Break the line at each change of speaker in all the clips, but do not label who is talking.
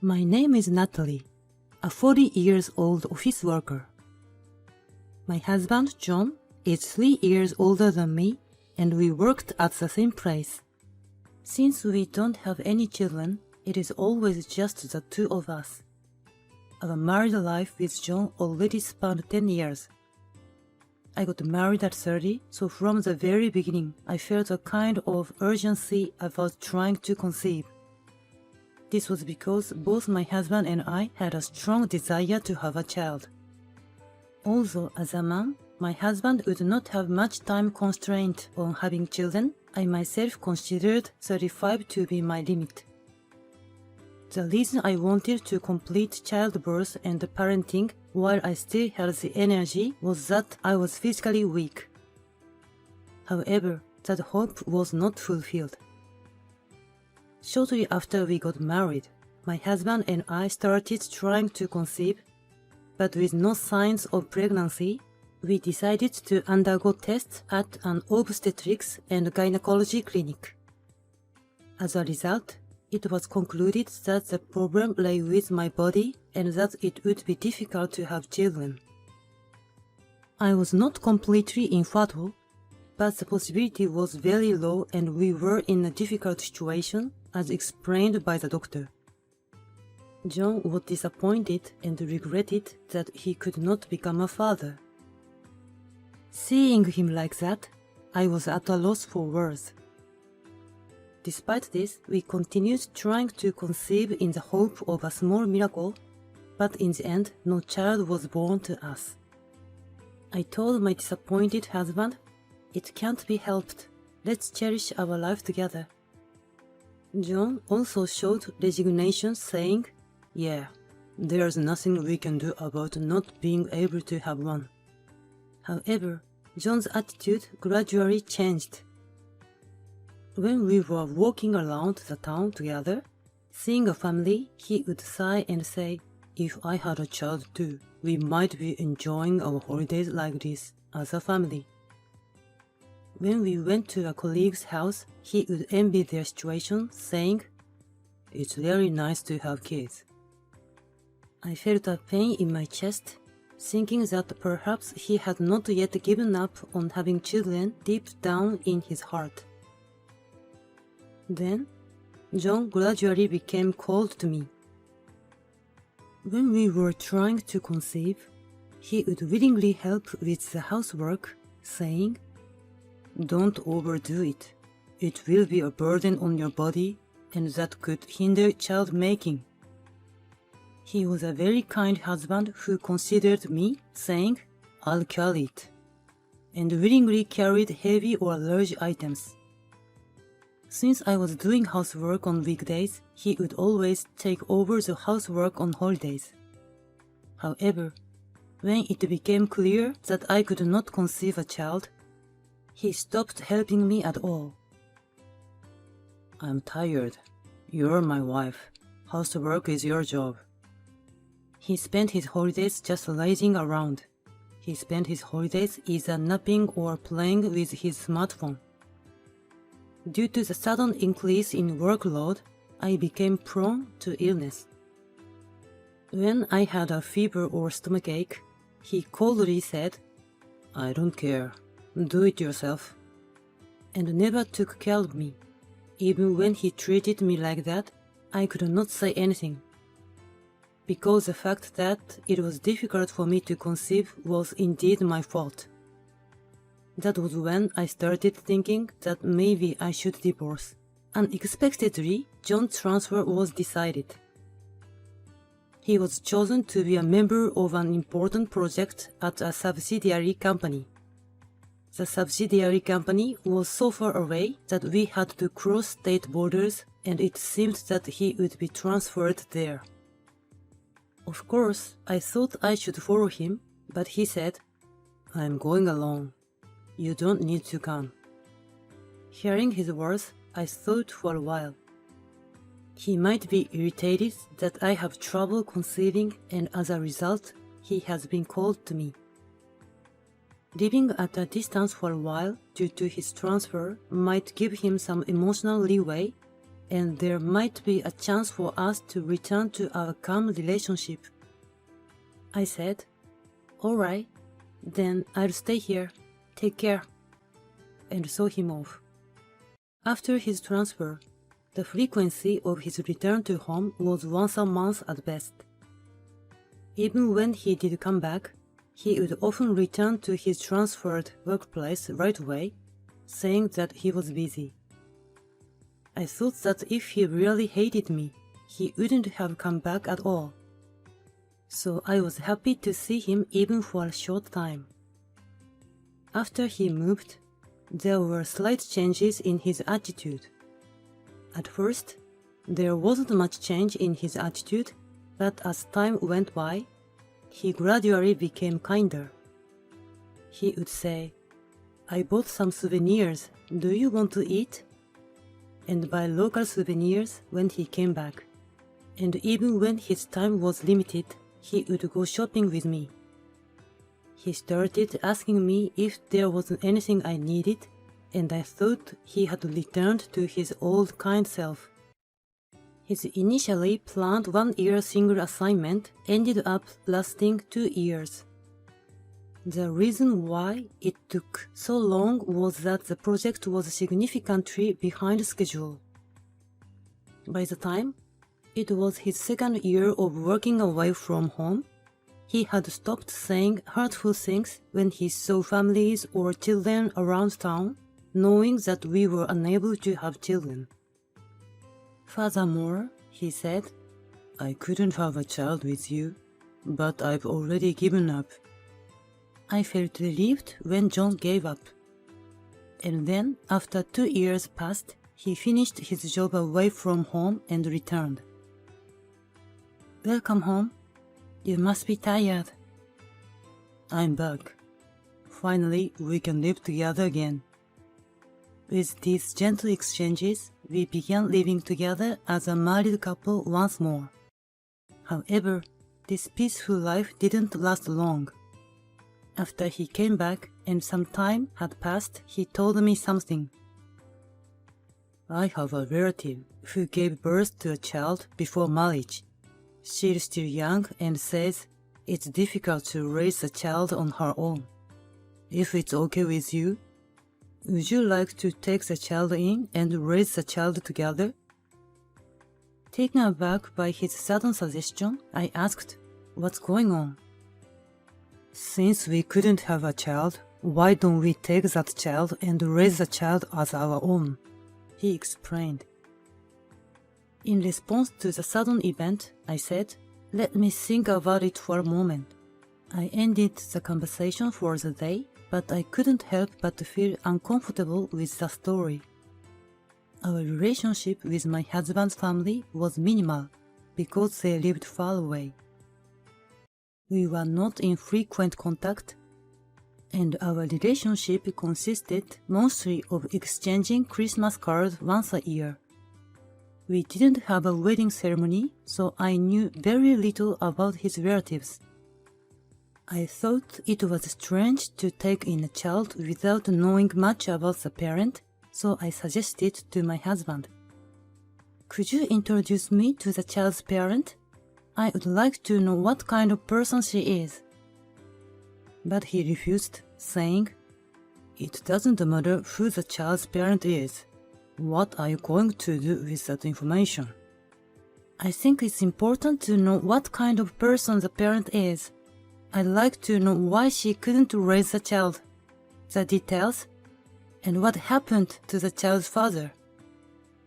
My name is Natalie, a 40 years old office worker. My husband, John, is 3 years older than me, and we worked at the same place. Since we don't have any children, it is always just the two of us. Our married life with John already spanned 10 years. I got married at 30, so from the very beginning, I felt a kind of urgency about trying to conceive. This was because both my husband and I had a strong desire to have a child. Although as a man, my husband would not have much time constraint on having children, I myself considered 35 to be my limit. The reason I wanted to complete childbirth and parenting while I still had the energy was that I was physically weak. However, that hope was not fulfilled. Shortly after we got married, my husband and I started trying to conceive, but with no signs of pregnancy, we decided to undergo tests at an obstetrics and gynecology clinic. As a result, it was concluded that the problem lay with my body and that it would be difficult to have children. I was not completely infertile, but the possibility was very low and we were in a difficult situation, as explained by the doctor. John was disappointed and regretted that he could not become a father. Seeing him like that, I was at a loss for words. Despite this, we continued trying to conceive in the hope of a small miracle, but in the end, no child was born to us. I told my disappointed husband, "It can't be helped. Let's cherish our life together." John also showed resignation, saying, "Yeah, there's nothing we can do about not being able to have one." However, John's attitude gradually changed. When we were walking around the town together, seeing a family, he would sigh and say, "If I had a child too, we might be enjoying our holidays like this as a family." When we went to a colleague's house, he would envy their situation, saying, "It's really nice to have kids." I felt a pain in my chest, thinking that perhaps he had not yet given up on having children deep down in his heart. Then, John gradually became cold to me. When we were trying to conceive, he would willingly help with the housework, saying, "Don't overdo it. It will be a burden on your body, and that could hinder child-making." He was a very kind husband who considered me, saying, "I'll carry it," and willingly carried heavy or large items. Since I was doing housework on weekdays, he would always take over the housework on holidays. However, when it became clear that I could not conceive a child, he stopped helping me at all. "I'm tired. You're my wife. Housework is your job." He spent his holidays just lazing around. He spent his holidays either napping or playing with his smartphone. Due to the sudden increase in workload, I became prone to illness. When I had a fever or stomachache, he coldly said, "I don't care. Do it yourself," and never took care of me. Even when he treated me like that, I could not say anything, because the fact that it was difficult for me to conceive was indeed my fault. That was when I started thinking that maybe I should divorce. Unexpectedly, John's transfer was decided. He was chosen to be a member of an important project at a subsidiary company. The subsidiary company was so far away that we had to cross state borders, and it seemed that he would be transferred there. Of course, I thought I should follow him, but he said, "I'm going alone. You don't need to come." Hearing his words, I thought for a while. He might be irritated that I have trouble conceiving, and as a result, he has been cold to me. Living at a distance for a while due to his transfer might give him some emotional leeway, and there might be a chance for us to return to our calm relationship. I said, "Alright, then I'll stay here. Take care," and saw him off. After his transfer, the frequency of his return to home was once a month at best. Even when he did come back, he would often return to his transferred workplace right away, saying that he was busy. I thought that if he really hated me, he wouldn't have come back at all. So I was happy to see him even for a short time. After he moved, there were slight changes in his attitude. At first, there wasn't much change in his attitude, but as time went by, he gradually became kinder. He would say, "I bought some souvenirs, do you want to eat?" and buy local souvenirs when he came back. And even when his time was limited, he would go shopping with me. He started asking me if there wasn't anything I needed, and I thought he had returned to his old kind self. His initially planned 1-year single assignment ended up lasting 2 years. The reason why it took so long was that the project was significantly behind schedule. By the time it was his 2nd year of working away from home, he had stopped saying hurtful things when he saw families or children around town, knowing that we were unable to have children. Furthermore, he said, "I couldn't have a child with you, but I've already given up." I felt relieved when John gave up. And then, after 2 years passed, he finished his job away from home and returned. "Welcome home. You must be tired." "I'm back. Finally, we can live together again." With these gentle exchanges, we began living together as a married couple once more. However, this peaceful life didn't last long. After he came back and some time had passed, he told me something. "I have a relative who gave birth to a child before marriage. She's still young and says it's difficult to raise a child on her own. If it's okay with you, would you like to take the child in and raise the child together?" Taken aback by his sudden suggestion, I asked, "What's going on?" "Since we couldn't have a child, why don't we take that child and raise the child as our own?" he explained. In response to the sudden event, I said, "Let me think about it for a moment." I ended the conversation for the day, but I couldn't help but feel uncomfortable with the story. Our relationship with my husband's family was minimal because they lived far away. We were not in frequent contact, and our relationship consisted mostly of exchanging Christmas cards once a year. We didn't have a wedding ceremony, so I knew very little about his relatives. I thought it was strange to take in a child without knowing much about the parent, so I suggested to my husband, "Could you introduce me to the child's parent? I would like to know what kind of person she is." But he refused, saying, "It doesn't matter who the child's parent is. What are you going to do with that information?" "I think it's important to know what kind of person the parent is. I'd like to know why she couldn't raise the child, the details, and what happened to the child's father."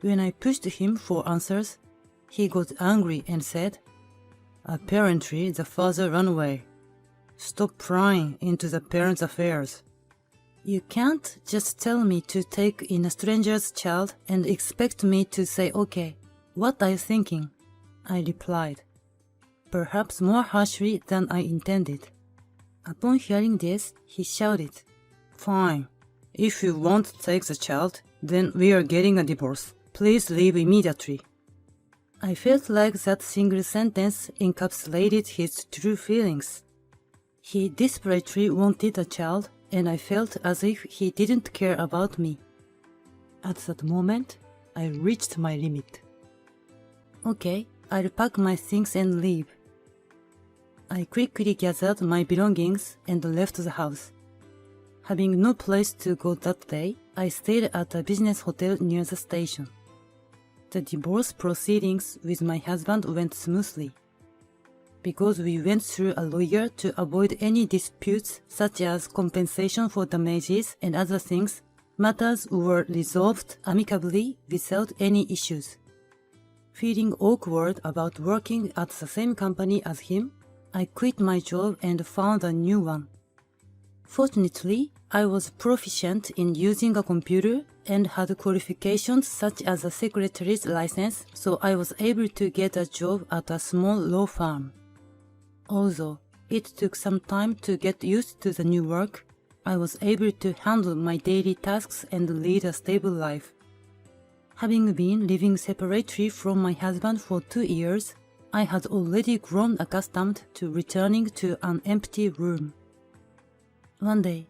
When I pushed him for answers, he got angry and said, "Apparently the father ran away. Stop prying into the parent's affairs." "You can't just tell me to take in a stranger's child and expect me to say okay. What are you thinking?" I replied, perhaps more harshly than I intended. Upon hearing this, he shouted, "Fine. If you won't take the child, then we are getting a divorce. Please leave immediately." I felt like that single sentence encapsulated his true feelings. He desperately wanted a child, and I felt as if he didn't care about me. At that moment, I reached my limit. Okay, I'll pack my things and leave. I quickly gathered my belongings and left the house. Having no place to go that day, I stayed at a business hotel near the station. The divorce proceedings with my husband went smoothly. Because we went through a lawyer to avoid any disputes such as compensation for damages and other things, matters were resolved amicably without any issues. Feeling awkward about working at the same company as him, I quit my job and found a new one. Fortunately, I was proficient in using a computer and had qualifications such as a secretary's license, so I was able to get a job at a small law firm. Although it took some time to get used to the new work, I was able to handle my daily tasks and lead a stable life. Having been living separately from my husband for 2 years, I had already grown accustomed to returning to an empty room. One day,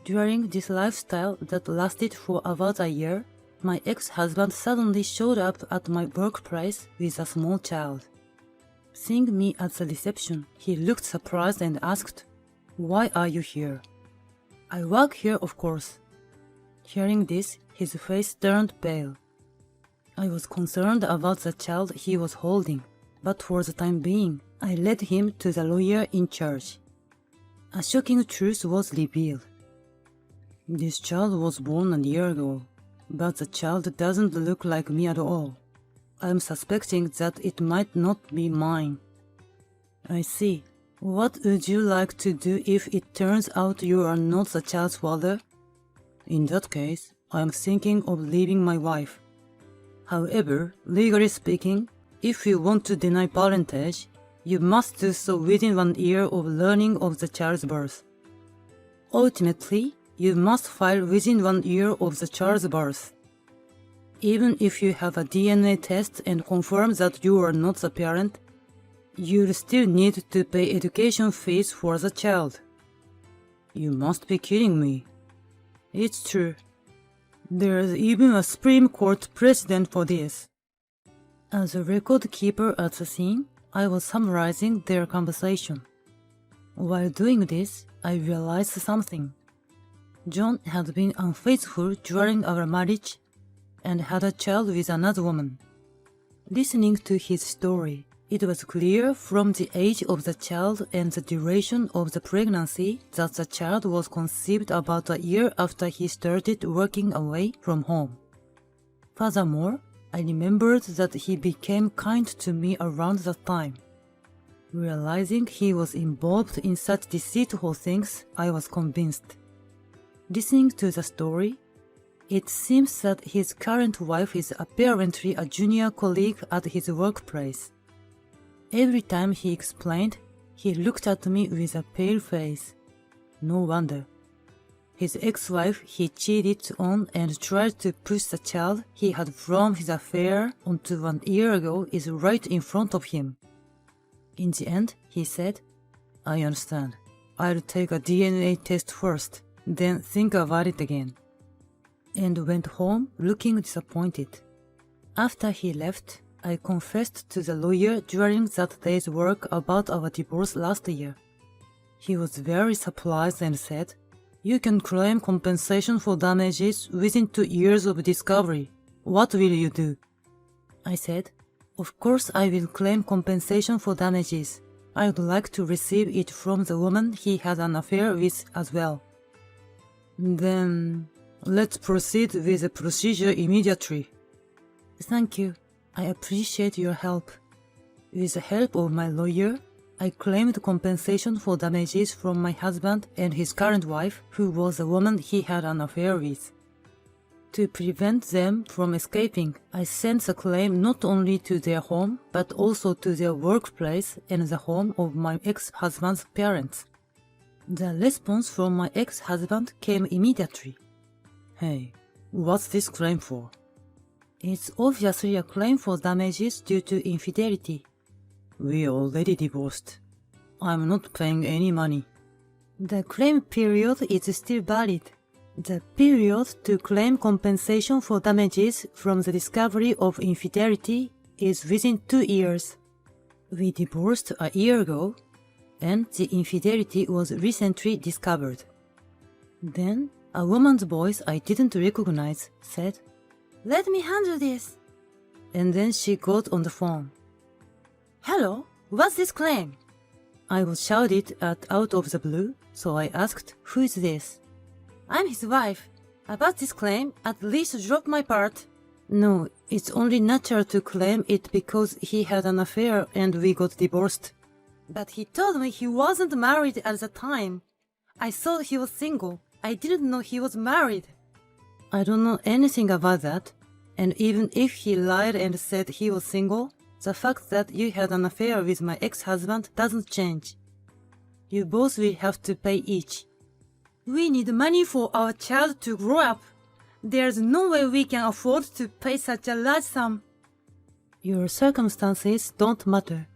during this lifestyle that lasted for about a year, my ex-husband suddenly showed up at my workplace with a small child. Seeing me at the reception, he looked surprised and asked, "Why are you here?" "I work here, of course." Hearing this, his face turned pale. I was concerned about the child he was holding, but for the time being, I led him to the lawyer in charge. A shocking truth was revealed. This child was born a year ago, but the child doesn't look like me at all. I'm suspecting that it might not be mine. I see. What would you like to do if it turns out you are not the child's father? In that case, I'm thinking of leaving my wife. However, legally speaking, if you want to deny parentage, you must do so within 1 year of learning of the child's birth. Ultimately, you must file within 1 year of the child's birth. Even if you have a DNA test and confirm that you are not the parent, you'll still need to pay education fees for the child. You must be kidding me. It's true. There's even a Supreme Court precedent for this. As a record keeper at the scene, I was summarizing their conversation. While doing this, I realized something. John had been unfaithful during our marriage and had a child with another woman. Listening to his story, it was clear from the age of the child and the duration of the pregnancy that the child was conceived about a year after he started working away from home. Furthermore, I remembered that he became kind to me around that time. Realizing he was involved in such deceitful things, I was convinced. Listening to the story, it seems that his current wife is apparently a junior colleague at his workplace. Every time he explained, he looked at me with a pale face. No wonder. His ex-wife he cheated on and tried to push the child he had from his affair onto 1 year ago is right in front of him. In the end, he said, "I understand. I'll take a DNA test first, then think about it again," and went home looking disappointed. After he left, I confessed to the lawyer during that day's work about our divorce last year. He was very surprised and said, "You can claim compensation for damages within 2 years of discovery. What will you do?" I said, "Of course I will claim compensation for damages. I would like to receive it from the woman he had an affair with as well." "Then, let's proceed with the procedure immediately." "Thank you. I appreciate your help." With the help of my lawyer, I claimed compensation for damages from my husband and his current wife, who was the woman he had an affair with. To prevent them from escaping, I sent the claim not only to their home, but also to their workplace and the home of my ex-husband's parents. The response from my ex-husband came immediately. "Hey, what's this claim for?" "It's obviously a claim for damages due to infidelity." "We already divorced. I'm not paying any money." "The claim period is still valid." The period to claim compensation for damages from the discovery of infidelity is within 2 years. We divorced a year ago, and the infidelity was recently discovered. Then, a woman's voice I didn't recognize said, "Let me handle this." And then she got on the phone. "Hello, what's this claim?" I was shouted at out of the blue, so I asked, "Who is this?" "I'm his wife. About this claim, at least drop my part." "No, it's only natural to claim it because he had an affair and we got divorced." "But he told me he wasn't married at the time. I thought he was single. I didn't know he was married." "I don't know anything about that. And even if he lied and said he was single, the fact that you had an affair with my ex-husband doesn't change. You both will have to pay each." "We need money for our child to grow up. There's no way we can afford to pay such a large sum." "Your circumstances don't matter.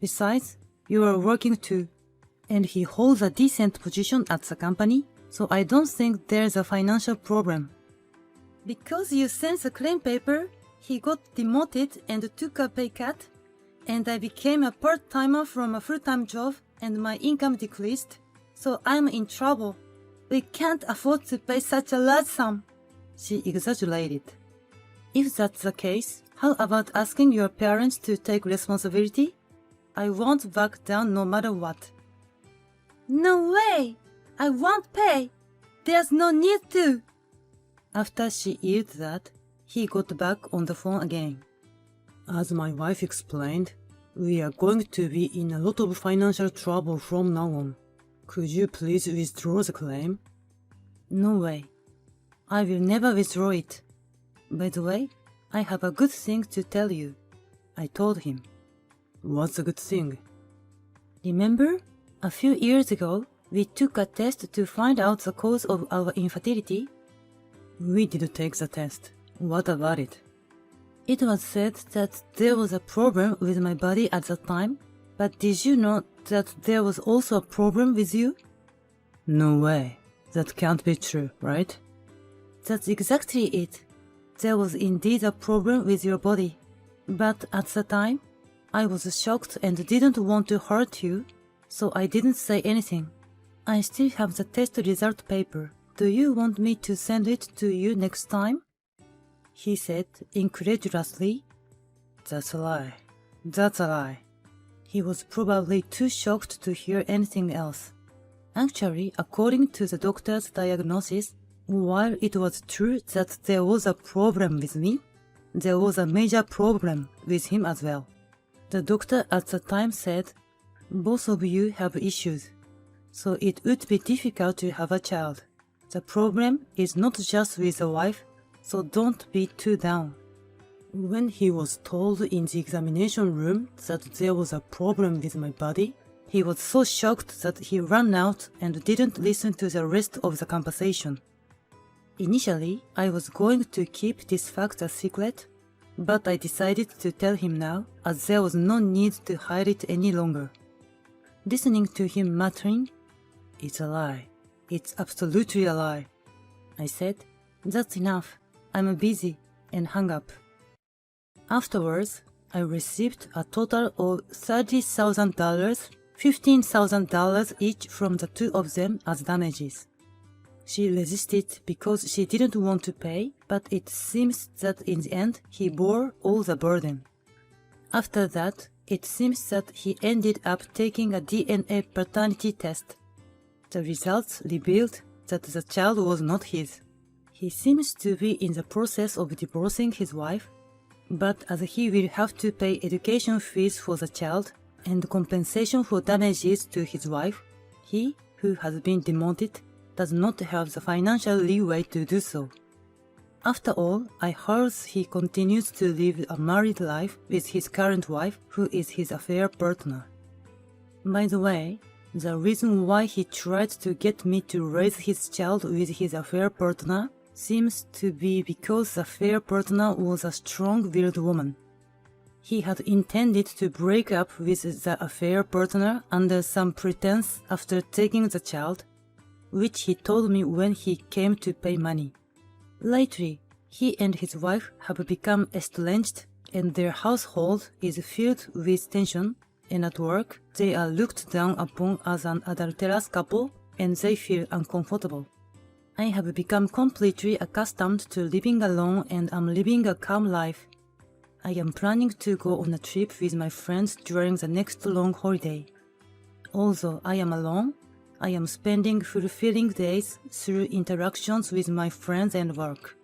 Besides, you are working too, and he holds a decent position at the company, so I don't think there's a financial problem." "Because you sent the claim paper, he got demoted and took a pay cut, and I became a part-timer from a full-time job and my income decreased, so I'm in trouble. We can't afford to pay such a large sum." She exaggerated. "If that's the case, how about asking your parents to take responsibility? I won't back down no matter what." "No way! I won't pay! There's no need to!" After she yelled that, he got back on the phone again. "As my wife explained, we are going to be in a lot of financial trouble from now on. Could you please withdraw the claim?" "No way. I will never withdraw it. By the way, I have a good thing to tell you," I told him. "What's a good thing?" "Remember, a few years ago, we took a test to find out the cause of our infertility?" "We did take the test. What about it?" "It was said that there was a problem with my body at that time, but did you know that there was also a problem with you?" "No way. That can't be true, right?" "That's exactly it. There was indeed a problem with your body. But at the time, I was shocked and didn't want to hurt you, so I didn't say anything. I still have the test result paper. Do you want me to send it to you next time?" He said incredulously, "That's a lie. That's a lie." He was probably too shocked to hear anything else. Actually, according to the doctor's diagnosis, while it was true that there was a problem with me, there was a major problem with him as well. The doctor at the time said, "Both of you have issues, so it would be difficult to have a child. The problem is not just with the wife, so don't be too down." When he was told in the examination room that there was a problem with my body, he was so shocked that he ran out and didn't listen to the rest of the conversation. Initially, I was going to keep this fact a secret, but I decided to tell him now, as there was no need to hide it any longer. Listening to him muttering, "It's a lie. It's absolutely a lie," I said, "That's enough. I'm busy," and hung up. Afterwards, I received a total of $30,000, $15,000 each from the two of them as damages. She resisted because she didn't want to pay, but it seems that in the end he bore all the burden. After that, it seems that he ended up taking a DNA paternity test. The results revealed that the child was not his. He seems to be in the process of divorcing his wife, but as he will have to pay education fees for the child and compensation for damages to his wife, he, who has been demoted, does not have the financial leeway to do so. After all, I heard he continues to live a married life with his current wife, who is his affair partner. By the way, the reason why he tried to get me to raise his child with his affair partner seems to be because the affair partner was a strong-willed woman. He had intended to break up with the affair partner under some pretense after taking the child, which he told me when he came to pay money. Lately, he and his wife have become estranged and their household is filled with tension, and at work, they are looked down upon as an adulterous couple and they feel uncomfortable. I have become completely accustomed to living alone and am living a calm life. I am planning to go on a trip with my friends during the next long holiday. Although I am alone, I am spending fulfilling days through interactions with my friends and work.